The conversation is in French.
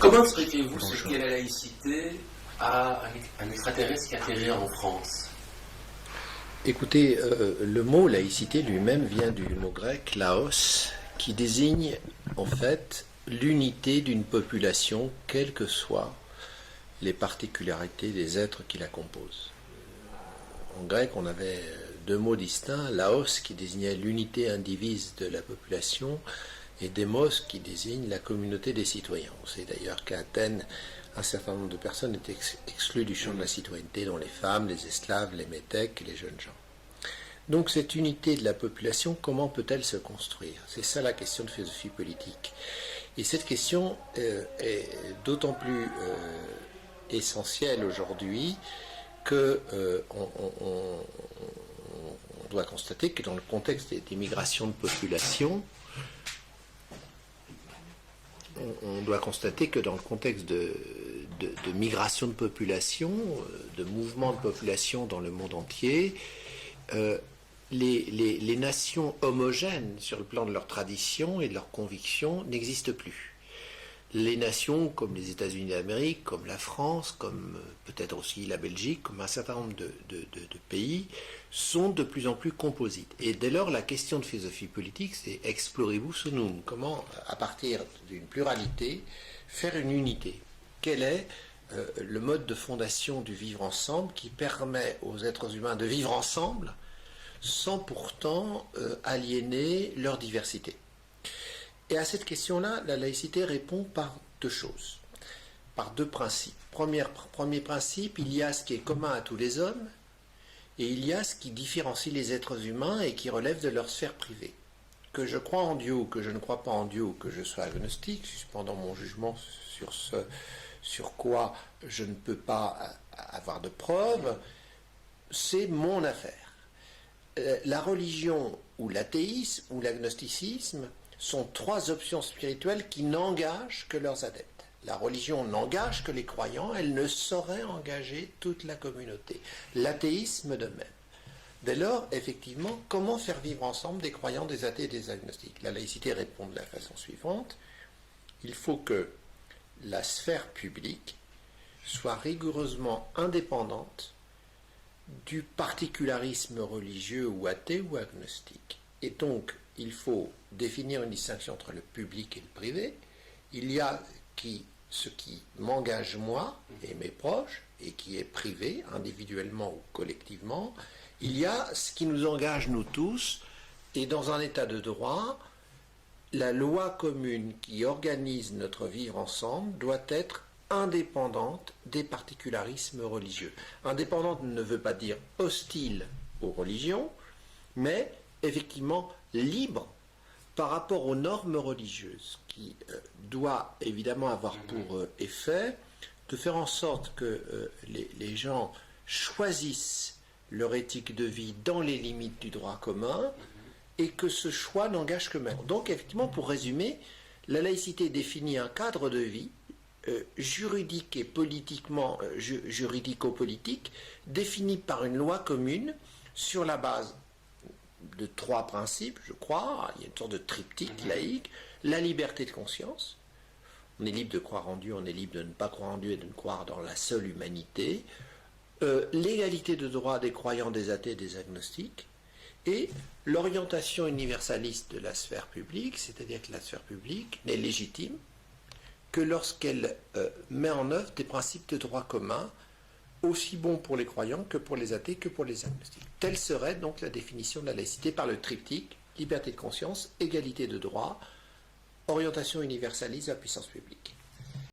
Comment expliquez-vous ce qu'est la laïcité à un extraterrestre qui atterrit en France? Écoutez, le mot laïcité lui-même vient du mot grec laos, qui désigne en fait l'unité d'une population, quelles que soient les particularités des êtres qui la composent. En grec, on avait deux mots distincts, laos qui désignait l'unité indivise de la population et démos qui désigne la communauté des citoyens. On sait d'ailleurs qu'à Athènes, un certain nombre de personnes étaient exclues du champ de la citoyenneté, dont les femmes, les esclaves, les métèques et les jeunes gens. Donc cette unité de la population, comment peut-elle se construire? C'est ça la question de philosophie politique. Et cette question est d'autant plus essentielle aujourd'hui que on doit constater que dans le contexte des migrations de population, on doit constater que dans le contexte de migration de population, de mouvement de population dans le monde entier, les nations homogènes sur le plan de leur tradition et de leurs convictions n'existent plus. Les nations comme les États-Unis d'Amérique, comme la France, comme peut-être aussi la Belgique, comme un certain nombre de pays, sont de plus en plus composites. Et dès lors, la question de philosophie politique, c'est exploribus unum. Comment, à partir d'une pluralité, faire une unité? Quel est le mode de fondation du vivre ensemble qui permet aux êtres humains de vivre ensemble sans pourtant aliéner leur diversité? Et à cette question-là, la laïcité répond par deux choses, par deux principes. Premier principe, il y a ce qui est commun à tous les hommes, et il y a ce qui différencie les êtres humains et qui relève de leur sphère privée. Que je crois en Dieu ou que je ne crois pas en Dieu ou que je sois agnostique, suspendant mon jugement sur ce sur quoi je ne peux pas avoir de preuves, c'est mon affaire. La religion ou l'athéisme ou l'agnosticisme sont trois options spirituelles qui n'engagent que leurs adeptes. La religion n'engage que les croyants, elle ne saurait engager toute la communauté. L'athéisme de même. Dès lors, effectivement, comment faire vivre ensemble des croyants, des athées et des agnostiques? La laïcité répond de la façon suivante. Il faut que la sphère publique soit rigoureusement indépendante du particularisme religieux ou athée ou agnostique. Et donc, il faut définir une distinction entre le public et le privé. Il y a ce qui m'engage moi et mes proches, et qui est privé, individuellement ou collectivement. Il y a ce qui nous engage nous tous, et dans un état de droit, la loi commune qui organise notre vivre ensemble doit être indépendante des particularismes religieux. Indépendante ne veut pas dire hostile aux religions, mais effectivement libre par rapport aux normes religieuses, qui doit évidemment avoir pour effet de faire en sorte que les gens choisissent leur éthique de vie dans les limites du droit commun, et que ce choix n'engage que même. Donc, effectivement, pour résumer, la laïcité définit un cadre de vie juridique et politiquement, juridico-politique, défini par une loi commune sur la base de trois principes, je crois. Il y a une sorte de triptyque laïque. La liberté de conscience. On est libre de croire en Dieu, on est libre de ne pas croire en Dieu et de ne croire dans la seule humanité. L'égalité de droit des croyants, des athées, des agnostiques. Et l'orientation universaliste de la sphère publique, c'est-à-dire que la sphère publique n'est légitime que lorsqu'elle met en œuvre des principes de droit commun, aussi bons pour les croyants que pour les athées que pour les agnostiques. Telle serait donc la définition de la laïcité par le triptyque, liberté de conscience, égalité de droit, orientation universaliste de la puissance publique.